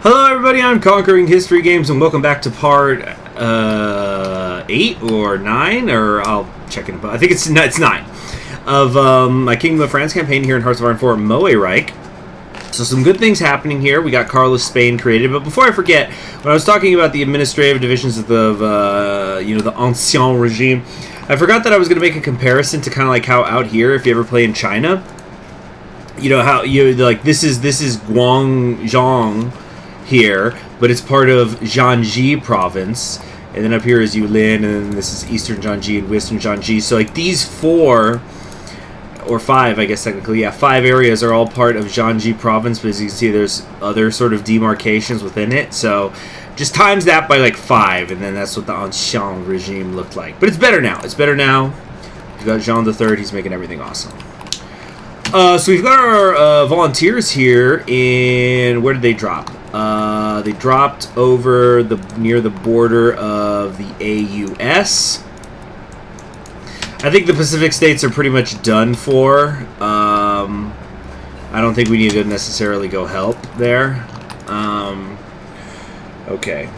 Hello everybody, I'm Conquering History Games, and welcome back to part 8 or 9, or I'll check it. I think it's 9 of my Kingdom of France campaign here in Hearts of Iron 4 Moereich. So some good things happening here. We got Carlos Spain created, but before I forget, when I was talking about the administrative divisions of the Ancien Regime, I forgot that I was going to make a comparison to kind of like how out here, if you ever play in China, you know how this is Guangdong here, but it's part of Jiangxi province, and then up here is Yulin, and then this is Eastern Jiangxi and Western Jiangxi. So like these 4 or 5, I guess technically, 5 areas are all part of Jiangxi province, but as you can see, there's other sort of demarcations within it. So just times that by like 5, and then that's what the Ancien regime looked like. But it's better now. It's better now. We've got Jean III. He's making everything awesome. So we've got our volunteers here, and where did they drop? They dropped over near the border of the AUS. I think the Pacific states are pretty much done for. I don't think we need to necessarily go help there. Okay.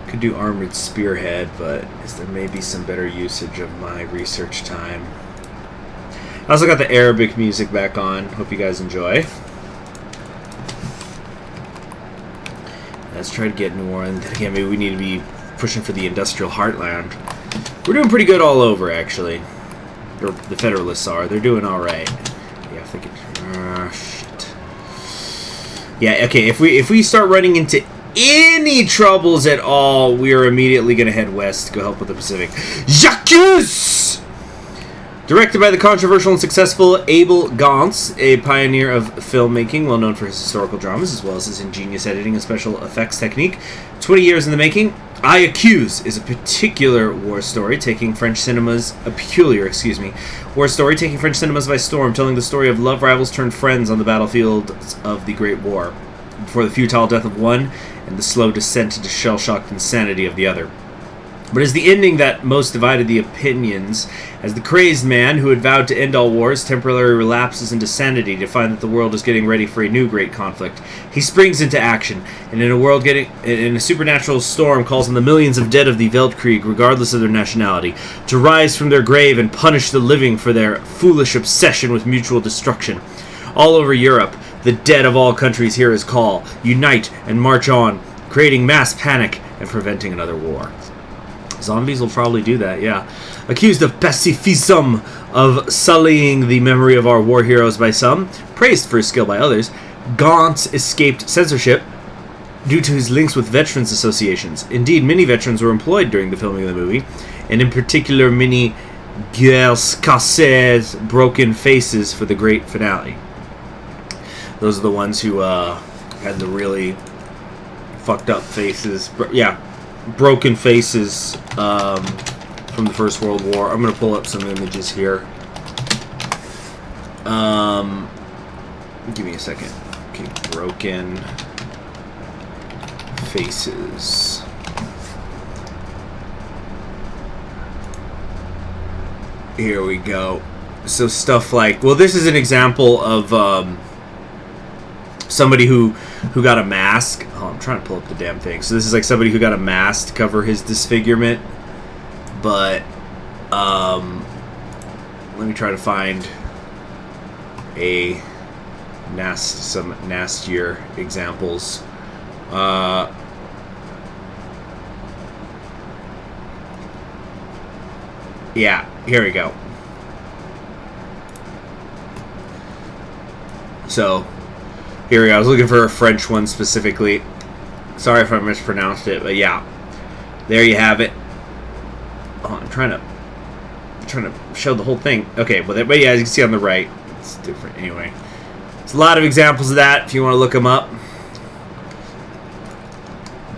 Could do armored spearhead, but there may be some better usage of my research time. I also got the Arabic music back on. Hope you guys enjoy. Let's try to get New Orleans. Again, maybe we need to be pushing for the industrial heartland. We're doing pretty good all over, actually. Or the Federalists are. They're doing all right. Yeah, if they could. Shit. Yeah. Okay. If we start running into any troubles at all, we are immediately going to head west to go help with the Pacific. Jacques! Directed by the controversial and successful Abel Gance, a pioneer of filmmaking, well known for his historical dramas as well as his ingenious editing and special effects technique. 20 years in the making, I Accuse is a peculiar war story taking French cinemas by storm, telling the story of love rivals turned friends on the battlefield of the Great War, before the futile death of one and the slow descent into shell-shocked insanity of the other. But as the ending that most divided the opinions, as the crazed man who had vowed to end all wars temporarily relapses into sanity to find that the world is getting ready for a new great conflict, he springs into action, and in a supernatural storm calls on the millions of dead of the Weltkrieg, regardless of their nationality, to rise from their grave and punish the living for their foolish obsession with mutual destruction. All over Europe, the dead of all countries hear his call, unite and march on, creating mass panic and preventing another war. Zombies will probably do that, yeah. Accused of pacifism, of sullying the memory of our war heroes by some, praised for his skill by others, Gaunt escaped censorship due to his links with veterans associations. Indeed, many veterans were employed during the filming of the movie, and in particular many guerres cassées, broken faces, for the great finale. Those are the ones who had the really fucked up faces. Yeah. Broken faces from the First World War. I'm going to pull up some images here. Give me a second. Okay, broken faces. Here we go. So stuff like, well, this is an example of somebody who got a mask. Oh, I'm trying to pull up the damn thing. So this is like somebody who got a mask to cover his disfigurement. But let me try to find some nastier examples. Yeah, here we go. So here we go. I was looking for a French one specifically. Sorry if I mispronounced it, but yeah. There you have it. Oh, I'm trying to show the whole thing. Okay, but yeah, as you can see on the right, it's different. Anyway, there's a lot of examples of that if you want to look them up.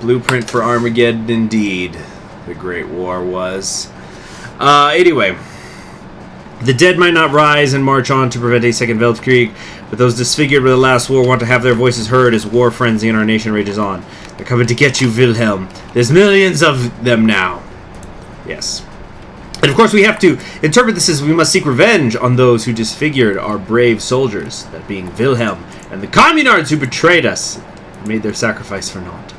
Blueprint for Armageddon, indeed. The Great War was. Anyway. The dead might not rise and march on to prevent a second Weltkrieg, but those disfigured by the last war want to have their voices heard as war frenzy in our nation rages on. They're coming to get you, Wilhelm. There's millions of them now. Yes. And of course, we have to interpret this as we must seek revenge on those who disfigured our brave soldiers, that being Wilhelm and the communards who betrayed us and made their sacrifice for naught.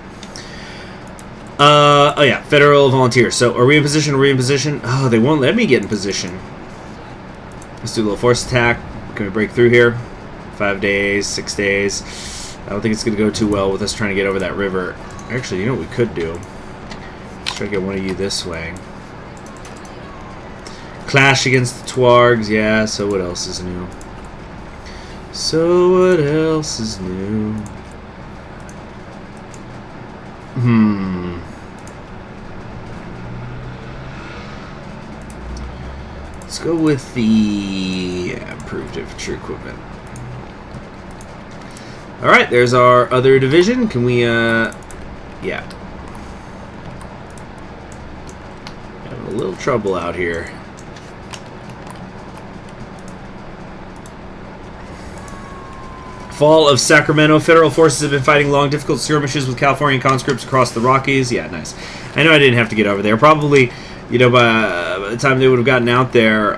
Oh yeah, federal volunteers. So, are we in position? Are we in position? Oh, they won't let me get in position. Let's do a little force attack. Can we break through here? 5 days, 6 days. I don't think it's going to go too well with us trying to get over that river. Actually, you know what we could do? Let's try to get one of you this way. Clash against the Twargs. Yeah, so what else is new? So what else is new? Let's go with the improved infantry equipment. Alright, there's our other division. Can we, yeah. Having a little trouble out here. Fall of Sacramento. Federal forces have been fighting long, difficult skirmishes with Californian conscripts across the Rockies. Yeah, nice. I know I didn't have to get over there. Probably, you know, by the time they would have gotten out there,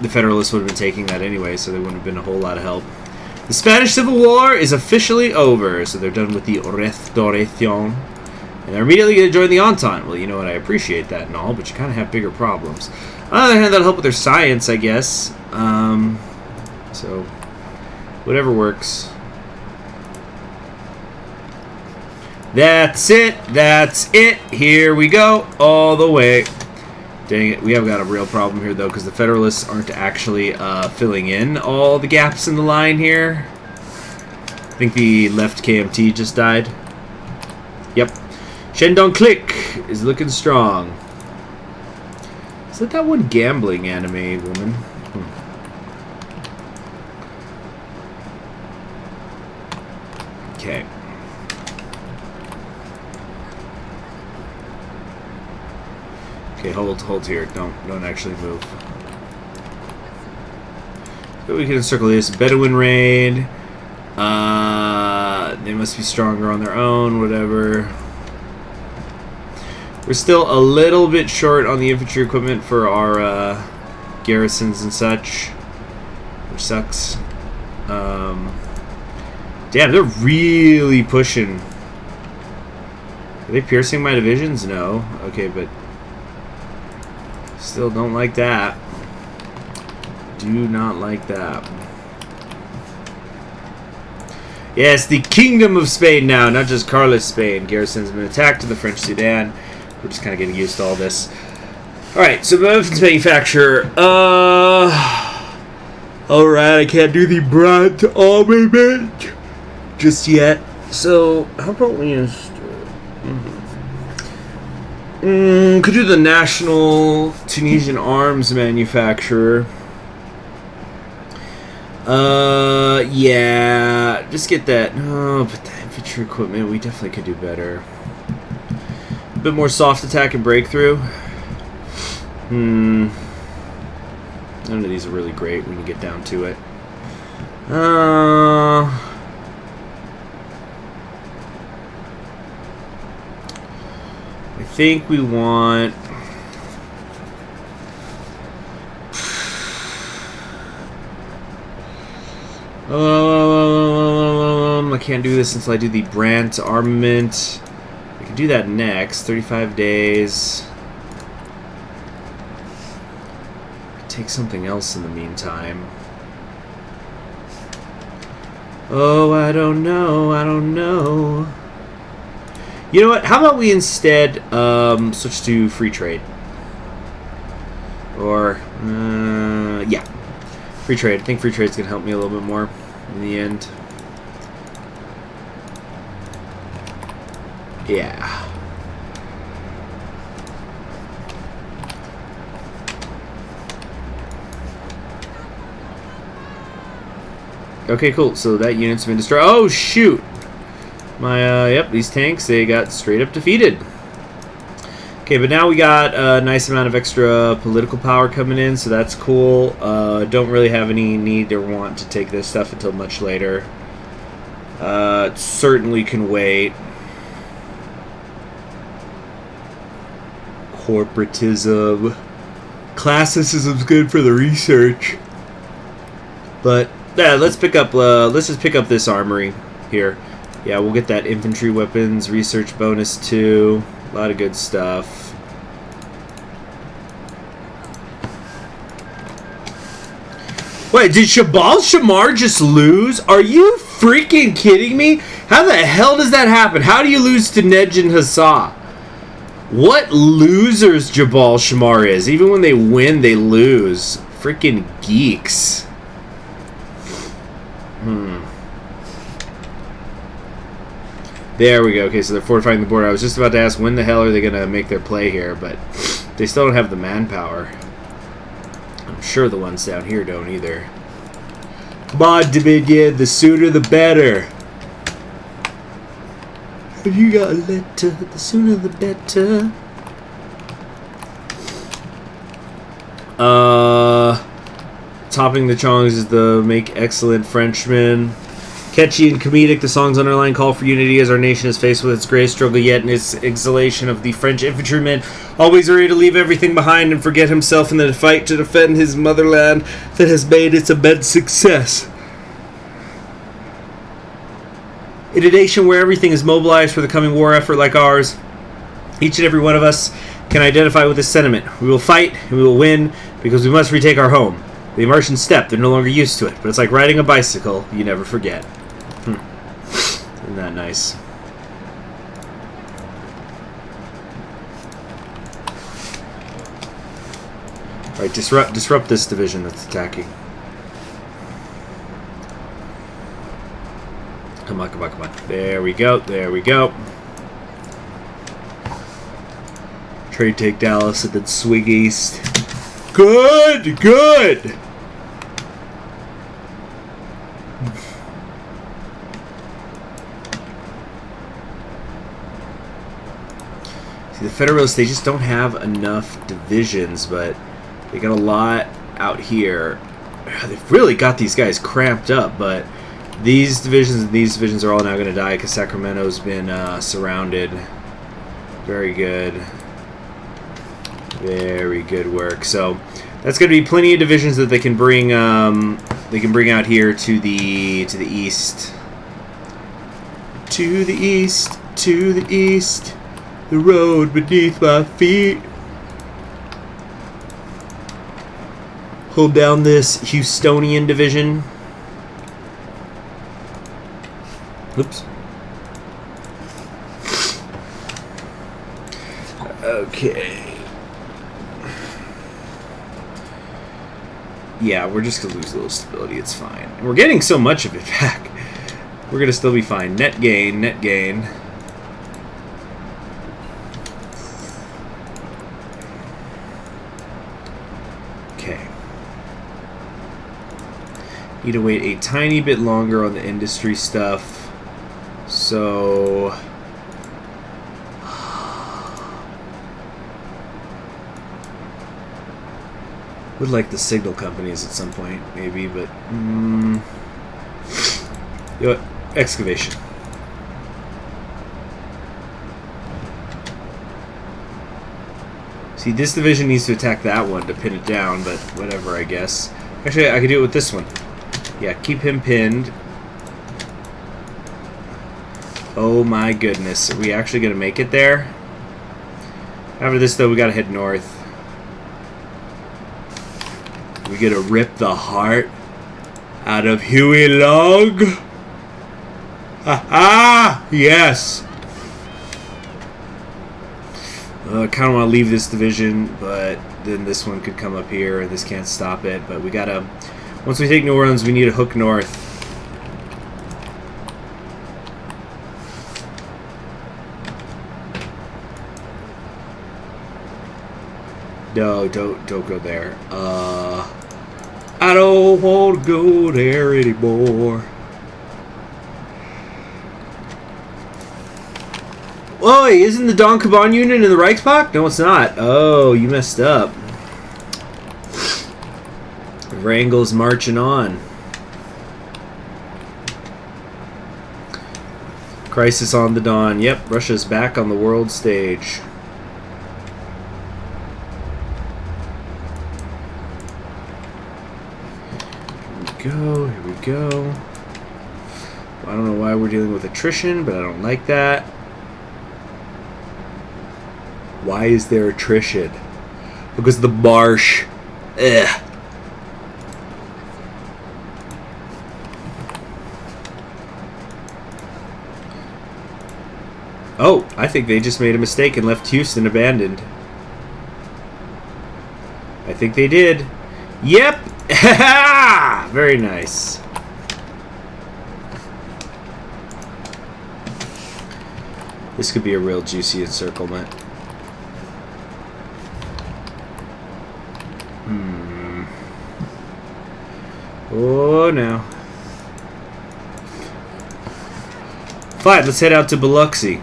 the Federalists would have been taking that anyway, so there wouldn't have been a whole lot of help. The Spanish Civil War is officially over, so they're done with the Restauration. And they're immediately going to join the Entente. Well, you know what, I appreciate that and all, but you kind of have bigger problems. On the other hand, that'll help with their science, I guess. So... whatever works. That's it. That's it. Here we go. All the way. Dang it. We have got a real problem here, though, because the Federalists aren't actually filling in all the gaps in the line here. I think the left KMT just died. Yep. Shandong Click is looking strong. Is that one gambling anime woman? Okay. Okay, hold here. Don't actually move. So we can encircle this Bedouin raid. They must be stronger on their own. Whatever. We're still a little bit short on the infantry equipment for our garrisons and such, which sucks. Damn, they're really pushing. Are they piercing my divisions? No. Okay, but still don't like that. Do not like that. Yes, the Kingdom of Spain now, not just Carlos Spain. Garrison's been attacked to the French Sudan. We're just kind of getting used to all this. Alright, so weapons manufacturer. Alright, I can't do the Brant armament just yet. So, how about we just... could do the National Tunisian Arms Manufacturer. Yeah, just get that. Oh, but the infantry equipment, we definitely could do better. A bit more soft attack and breakthrough. None of these are really great when you get down to it. I think we want... I can't do this until I do the Brandt armament. I can do that next. 35 days. Take something else in the meantime. Oh, I don't know. I don't know. You know what? How about we instead switch to free trade? Or, yeah. Free trade. I think free trade's going to help me a little bit more in the end. Yeah. Okay, cool. So that unit's been destroyed. Oh, shoot! My, yep, these tanks, they got straight up defeated. Okay, but now we got a nice amount of extra political power coming in, so that's cool. Don't really have any need or want to take this stuff until much later. It certainly can wait. Corporatism. Classicism's good for the research. But yeah, let's just pick up this armory here. Yeah, we'll get that infantry weapons research bonus too. A lot of good stuff. Wait, did Shabal Shamar just lose? Are you freaking kidding me? How the hell does that happen? How do you lose to Nejin Hussar? What losers Jabal Shamar is. Even when they win, they lose. Freaking geeks. There we go. Okay, so they're fortifying the border. I was just about to ask when the hell are they going to make their play here, but they still don't have the manpower. I'm sure the ones down here don't either. Come on, Dominion. The sooner the better. If you got a letter, the sooner the better. Topping the songs is the Make Excellent Frenchman. Catchy and comedic, the song's underlying call for unity as our nation is faced with its greatest struggle yet in its exhalation of the French infantryman, always ready to leave everything behind and forget himself in the fight to defend his motherland that has made its immense success. In a nation where everything is mobilized for the coming war effort like ours, each and every one of us can identify with this sentiment. We will fight and we will win because we must retake our home. The Martians step, they're no longer used to it, but it's like riding a bicycle, you never forget. Isn't that nice? Alright, disrupt this division that's attacking. Come on, come on, come on. There we go, there we go. Trade take Dallas and then swing east. Good, good! See, the Federalists, they just don't have enough divisions, but they got a lot out here. They've really got these guys cramped up, but these divisions and these divisions are all now going to die because Sacramento's been surrounded. Very good. Very good work. So that's going to be plenty of divisions that they can bring out here to the east. To the east, to the east. The road beneath my feet. Hold down this Houstonian division. Oops. Okay. Yeah, we're just going to lose a little stability. It's fine. And we're getting so much of it back. We're going to still be fine. Net gain, net gain. Okay. Need to wait a tiny bit longer on the industry stuff. So... would like the signal companies at some point, maybe, but... you know what? Excavation. See, this division needs to attack that one to pin it down, but whatever, I guess. Actually, I could do it with this one. Yeah, keep him pinned. Oh my goodness. Are we actually going to make it there? After this, though, we got to head north. We got to rip the heart out of Huey Long. Ha-ha! Yes! I kind of want to leave this division, but then this one could come up here, and this can't stop it. But we got to... once we take New Orleans, we need to hook north. No, don't go there. I don't want to go there anymore. Oi, isn't the Don Caban Union in the Reichspakt? No, it's not. Oh, you messed up. Wrangle's marching on. Crisis on the Don. Yep, Russia's back on the world stage. go. Here we go. I don't know why we're dealing with attrition, but I don't like that. Why is there attrition? Because the marsh. Ugh. Oh, I think they just made a mistake and left Houston abandoned. I think they did. Yep! Very nice. This could be a real juicy encirclement. Oh, no. Fine, let's head out to Biloxi.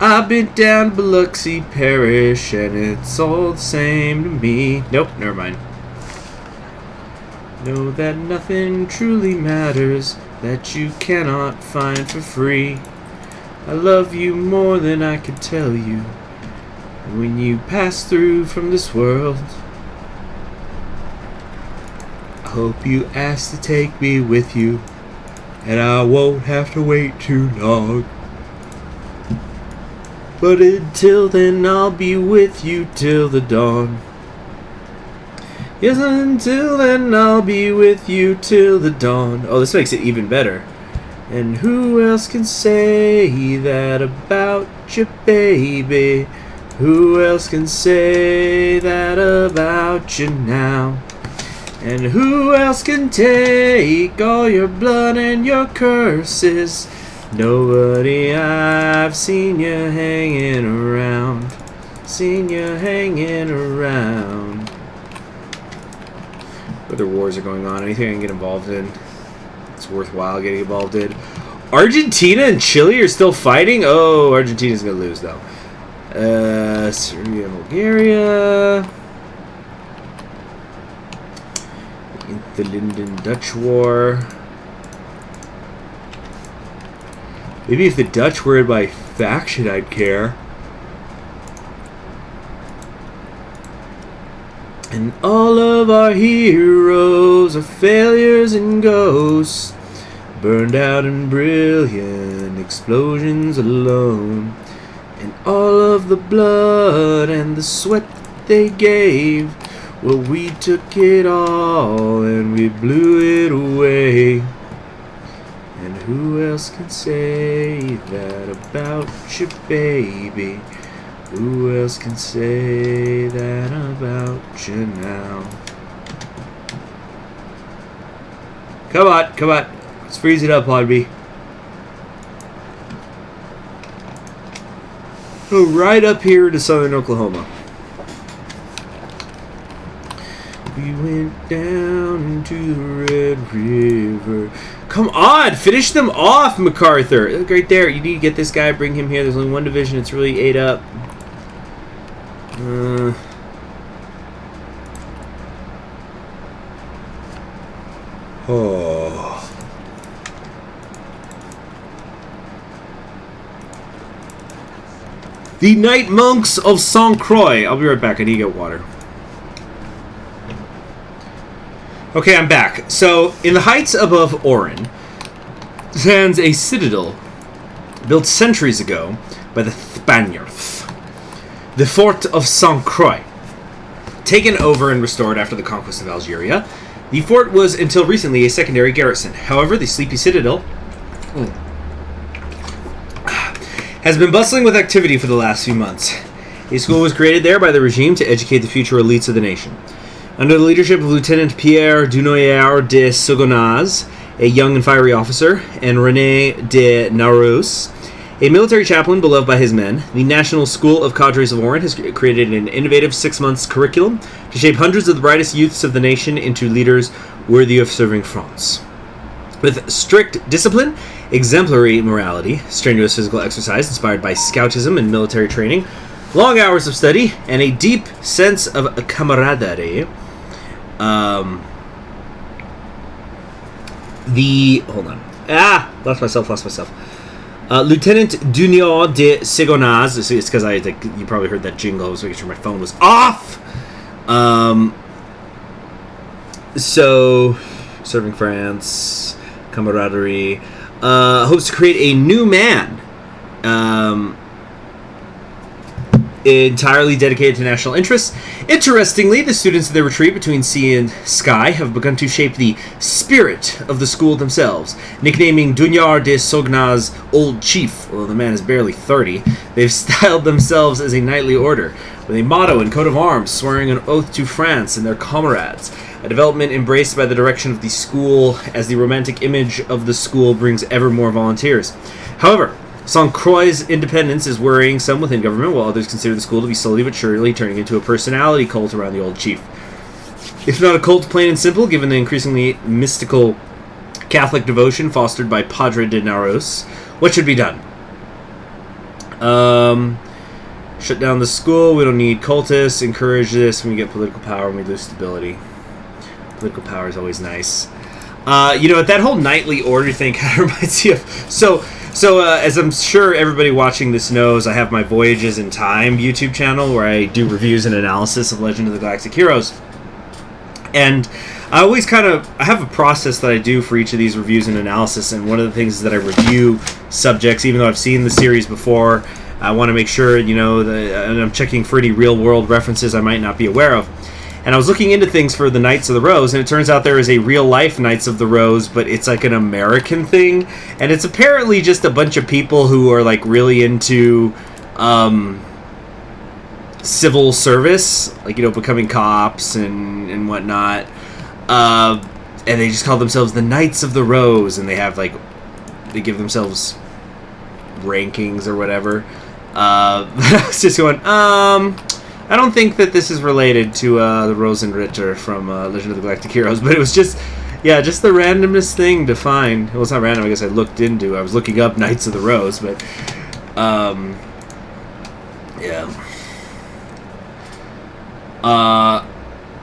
I've been down to Biloxi Parish, and it's all the same to me. Nope, never mind. Know that nothing truly matters that you cannot find for free. I love you more than I could tell you when you pass through from this world. I hope you ask to take me with you, and I won't have to wait too long. But until then, I'll be with you till the dawn. Yes, until then, I'll be with you till the dawn. Oh, this makes it even better. And who else can say that about you, baby? Who else can say that about you now? And who else can take all your blood and your curses? Nobody. I've seen you hanging around. Seen you hanging around. Whether wars are going on, anything I can get involved in, it's worthwhile getting involved in. Argentina and Chile are still fighting? Oh, Argentina's going to lose, though. Serbia and Bulgaria. The Linden-Dutch War. Maybe if the Dutch were in my faction, I'd care. And all of our heroes are failures and ghosts, burned out in brilliant explosions alone. And all of the blood and the sweat they gave, well, we took it all and we blew it away. And who else can say that about you, baby? Who else can say that about you now? Come on, come on. Let's freeze it up on me. Go right up here to southern Oklahoma. We went down into the Red River. Come on, finish them off, MacArthur. Look right there. You need to get this guy, bring him here. There's only one division. It's really ate up. The Night Monks of St. Croix. I'll be right back. I need to get water. Okay, I'm back. So, in the heights above Oran stands a citadel built centuries ago by the Spaniards. The Fort of St. Croix. Taken over and restored after the conquest of Algeria, the fort was until recently a secondary garrison. However, the sleepy citadel has been bustling with activity for the last few months. A school was created there by the regime to educate the future elites of the nation. Under the leadership of Lieutenant Pierre Dunoyer de Sogonaz, a young and fiery officer, and René de Narous, a military chaplain beloved by his men, the National School of Cadres of Oran has created an innovative 6-month curriculum to shape hundreds of the brightest youths of the nation into leaders worthy of serving France. With strict discipline, exemplary morality, strenuous physical exercise inspired by scoutism and military training, long hours of study, and a deep sense of camaraderie, lost myself. Lieutenant Dunoyer de Sogonaz, it's because you probably heard that jingle, I was making sure my phone was off! So, serving France, camaraderie. Hopes to create a new man. Entirely dedicated to national interests. Interestingly, the students of their retreat between sea and sky have begun to shape the spirit of the school themselves, nicknaming Dunyar de Sognaz Old Chief, although the man is barely 30. They've styled themselves as a knightly order, with a motto and coat of arms, swearing an oath to France and their comrades. A development embraced by the direction of the school, as the romantic image of the school brings ever more volunteers. However, St. Croix's independence is worrying some within government, while others consider the school to be slowly but surely turning into a personality cult around the old chief. If not a cult, plain and simple, given the increasingly mystical Catholic devotion fostered by Padre de Naros, what should be done? Shut down the school. We don't need cultists. Encourage this when we get political power and we lose stability. Political power is always nice. That whole knightly order thing kind of reminds me of... So, as I'm sure everybody watching this knows, I have my Voyages in Time YouTube channel where I do reviews and analysis of Legend of the Galactic Heroes. And I always I have a process that I do for each of these reviews and analysis, and one of the things is that I review subjects, even though I've seen the series before. I want to make sure, and I'm checking for any real-world references I might not be aware of. And I was looking into things for the Knights of the Rose, and it turns out there is a real-life Knights of the Rose, but it's like an American thing. And it's apparently just a bunch of people who are like really into civil service, like, becoming cops and whatnot. And they just call themselves the Knights of the Rose, and they have they give themselves rankings or whatever. I was just going, I don't think that this is related to the Rosenritter from Legend of the Galactic Heroes, but it was just the randomest thing to find. Well, it's not random, I guess I was looking up Knights of the Rose, but,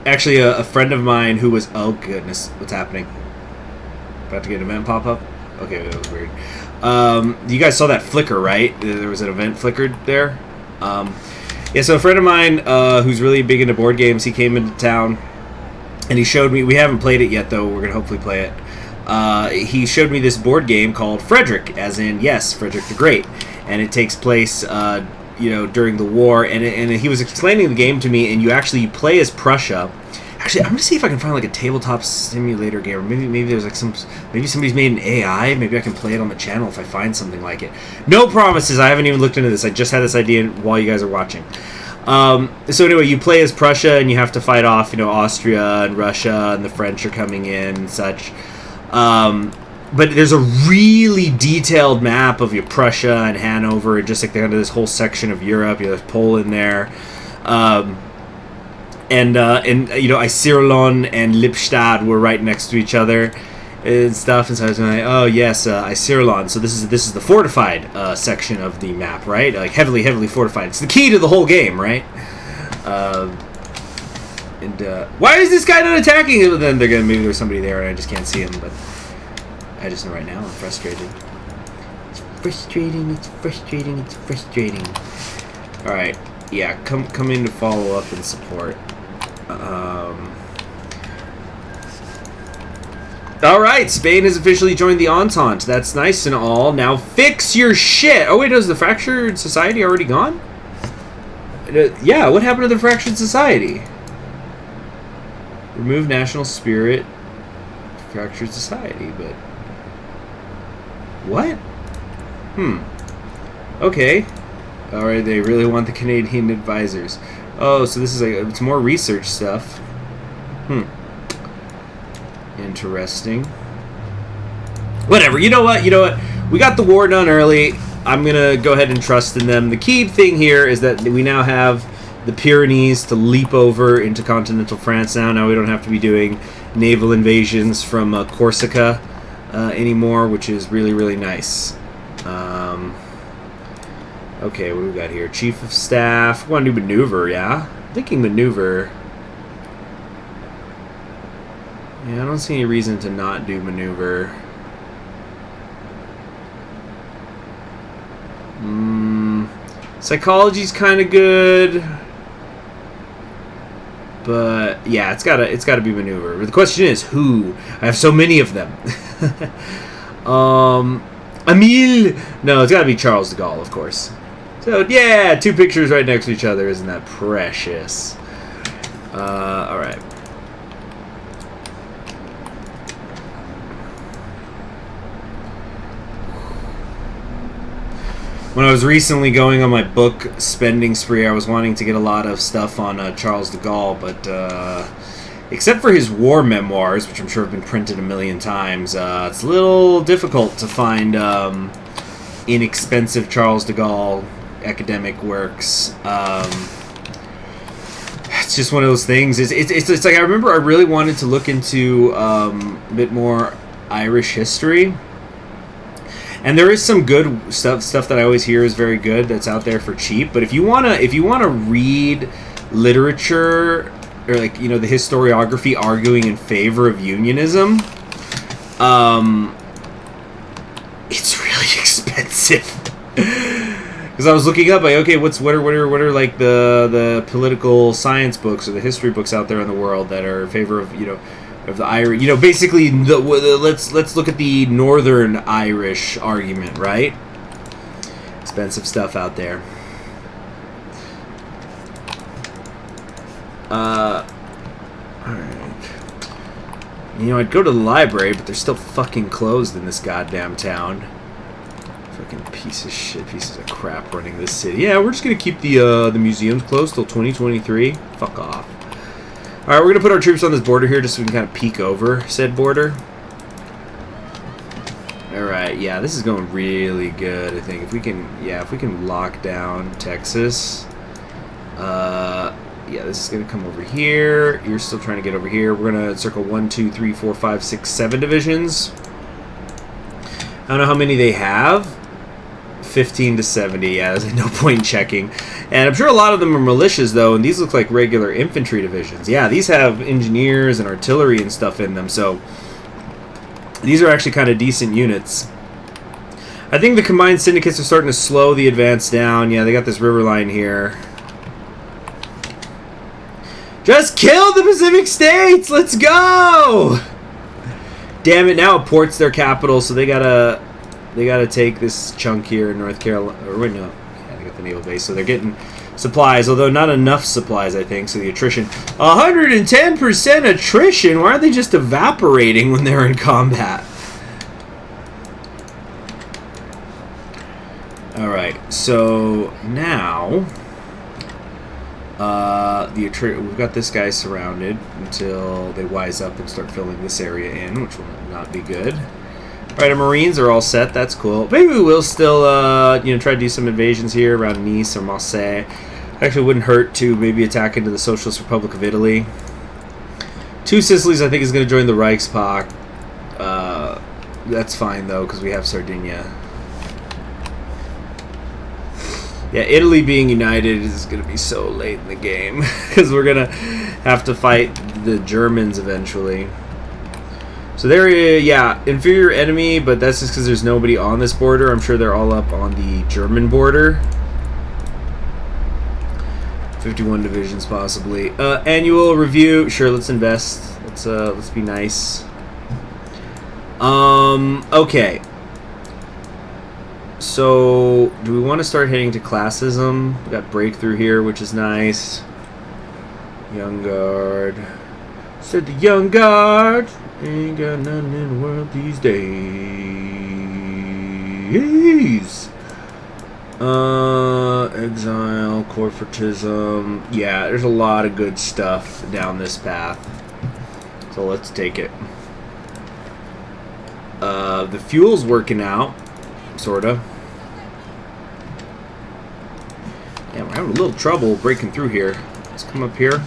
actually, a friend of mine who was, oh goodness, what's happening? About to get an event pop up? Okay, that was weird. You guys saw that flicker, right? There was an event flickered there. So a friend of mine who's really big into board games, he came into town and he showed me, we haven't played it yet though, we're going to hopefully play it. He showed me this board game called Frederick, as in, yes, Frederick the Great. And it takes place, during the war, and he was explaining the game to me, and you play as Prussia. Actually, I'm gonna see if I can find a tabletop simulator game, or maybe there's maybe somebody's made an AI. Maybe I can play it on the channel if I find something like it. No promises. I haven't even looked into this. I just had this idea while you guys are watching. So anyway, you play as Prussia, and you have to fight off, Austria and Russia, and the French are coming in and such. But there's a really detailed map of Prussia and Hanover, and just kind of this whole section of Europe. There's Poland there. Iserlohn and Lippstadt were right next to each other and stuff, and so I was like, oh yes, Iserlohn. So this is the fortified section of the map, right? Like heavily fortified. It's the key to the whole game, right? Why is this guy not attacking him? Then maybe there's somebody there and I just can't see him, but I just know right now I'm frustrated. It's frustrating. All right, yeah, come in to follow up and support. Alright, Spain has officially joined the Entente. That's nice and all. Now fix your shit! Oh wait, is the Fractured Society already gone? Yeah, what happened to the Fractured Society? Remove national spirit. Fractured Society, but... what? Okay. Alright, they really want the Canadian advisors. Oh, so this is it's more research stuff. Interesting. Whatever. You know what? We got the war done early. I'm gonna go ahead and trust in them. The key thing here is that we now have the Pyrenees to leap over into continental France now. Now we don't have to be doing naval invasions from Corsica anymore, which is really, really nice. Okay, what do we got here? Chief of Staff. We want to do maneuver, yeah? I'm thinking maneuver. Yeah, I don't see any reason to not do maneuver. Psychology's kind of good. But yeah, it's gotta be maneuver. But the question is who? I have so many of them. Emile. No, it's gotta be Charles de Gaulle, of course. So yeah, 2 pictures right next to each other. Isn't that precious? All right. When I was recently going on my book spending spree, I was wanting to get a lot of stuff on Charles de Gaulle, but except for his war memoirs, which I'm sure have been printed a million times, it's a little difficult to find inexpensive Charles de Gaulle academic works. It's just one of those things. It's like I remember I really wanted to look into a bit more Irish history. And there is some good stuff that I always hear is very good that's out there for cheap. But if you wanna read literature or like the historiography arguing in favor of unionism, it's really expensive. Because I was looking up, like, okay, what are like the political science books or the history books out there in the world that are in favor of of the Irish, basically let's look at the Northern Irish argument, right? Expensive stuff out there. All right. I'd go to the library, but they're still fucking closed in this goddamn town. Fucking pieces of crap running this city. Yeah, we're just gonna keep the museums closed till 2023. Fuck off. Alright, we're going to put our troops on this border here just so we can kind of peek over said border. Alright, yeah, this is going really good, I think. If we can lock down Texas. Yeah, this is going to come over here. You're still trying to get over here. We're going to circle 1, 2, 3, 4, 5, 6, 7 divisions. I don't know how many they have. 15 to 70, yeah, there's no point in checking. And I'm sure a lot of them are militias, though, and these look like regular infantry divisions. Yeah, these have engineers and artillery and stuff in them, so these are actually kind of decent units. I think the combined syndicates are starting to slow the advance down. Yeah, they got this river line here. Just kill the Pacific States! Let's go! Damn it, now it ports their capital, so they gotta take this chunk here in North Carolina. Or wait, no. Yeah, they got the naval base, so they're getting supplies, although not enough supplies, I think, so the attrition. 110% attrition? Why aren't they just evaporating when they're in combat? Alright, so now we've got this guy surrounded until they wise up and start filling this area in, which will not be good. Alright, our Marines are all set. That's cool. Maybe we will still, try to do some invasions here around Nice or Marseille. Actually, it wouldn't hurt to maybe attack into the Socialist Republic of Italy. 2 Sicilies, I think, is going to join the Reichspakt. That's fine, though, because we have Sardinia. Yeah, Italy being united is going to be so late in the game. Because we're going to have to fight the Germans eventually. So there, yeah, inferior enemy, but that's just because there's nobody on this border. I'm sure they're all up on the German border. 51 divisions, possibly. Annual review. Sure, let's invest. Let's be nice. Okay. So, do we want to start heading to classism? We got breakthrough here, which is nice. Young Guard. Said the Young Guard. Ain't got nothing in the world these days. Exile, corporatism. Yeah, there's a lot of good stuff down this path. So let's take it. The fuel's working out, sorta. Yeah, we're having a little trouble breaking through here. Let's come up here.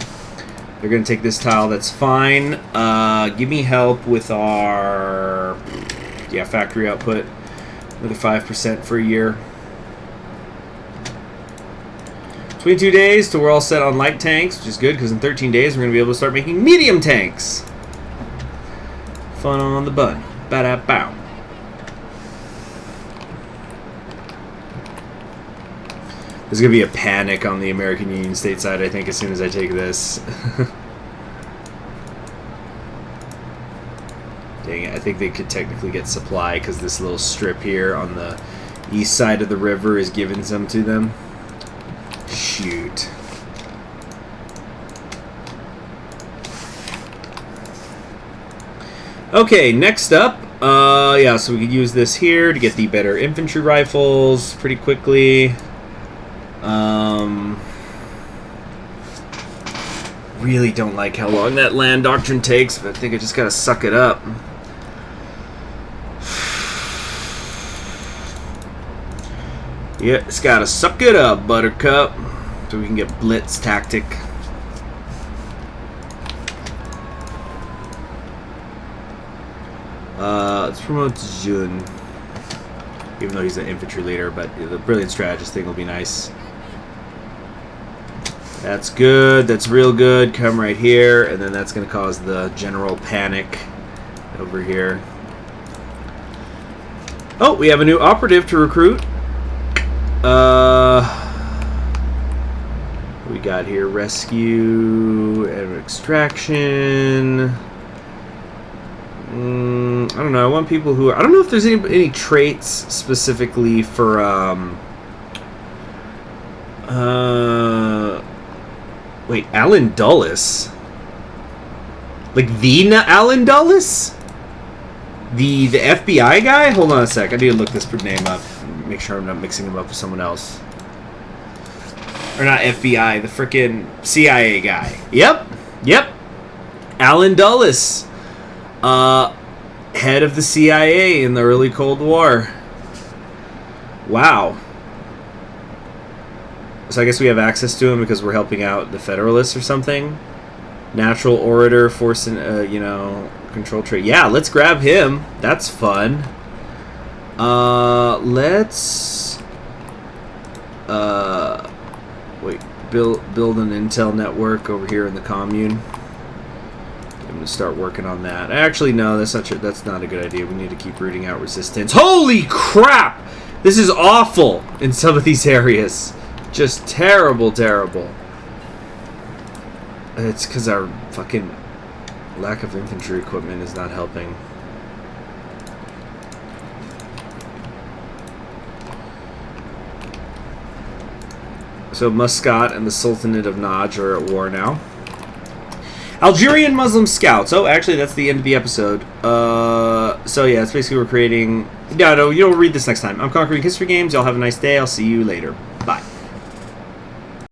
They're going to take this tile. That's fine. Give me help with our factory output. Another 5% for a year. 22 days till we're all set on light tanks, which is good because in 13 days we're going to be able to start making medium tanks. Fun on the bun. Ba-da-bow. There's going to be a panic on the American Union stateside, I think, as soon as I take this. Dang it, I think they could technically get supply because this little strip here on the east side of the river is giving some to them. Shoot. Okay, next up, yeah, so we could use this here to get the better infantry rifles pretty quickly. Really don't like how long that land doctrine takes, but I think I just gotta suck it up. Yeah, it's gotta suck it up, Buttercup, so we can get blitz tactic. Let's promote Jun, even though he's an infantry leader, but the brilliant strategist thing will be nice. That's good. That's real good. Come right here, and then that's going to cause the general panic over here. Oh, we have a new operative to recruit. We got here rescue and extraction. I don't know. I want people who are, I don't know if there's any traits specifically for wait, Alan Dulles? Like the Alan Dulles? The FBI guy? Hold on a sec. I need to look this name up. Make sure I'm not mixing him up with someone else. Or not FBI, the frickin' CIA guy. Yep. Alan Dulles. Head of the CIA in the early Cold War. Wow. So I guess we have access to him because we're helping out the Federalists or something. Natural orator, force and control trait. Yeah, let's grab him. That's fun. Let's wait. Build an intel network over here in the commune. I'm gonna start working on that. Actually, no, that's not true. That's not a good idea. We need to keep rooting out resistance. Holy crap! This is awful in some of these areas. Just terrible. It's because our fucking lack of infantry equipment is not helping. So Muscat and the Sultanate of Najd are at war now. Algerian Muslim scouts. Oh, actually, that's the end of the episode. So yeah, it's basically we're creating... No, you'll read this next time. I'm Conquering History Games. Y'all have a nice day. I'll see you later.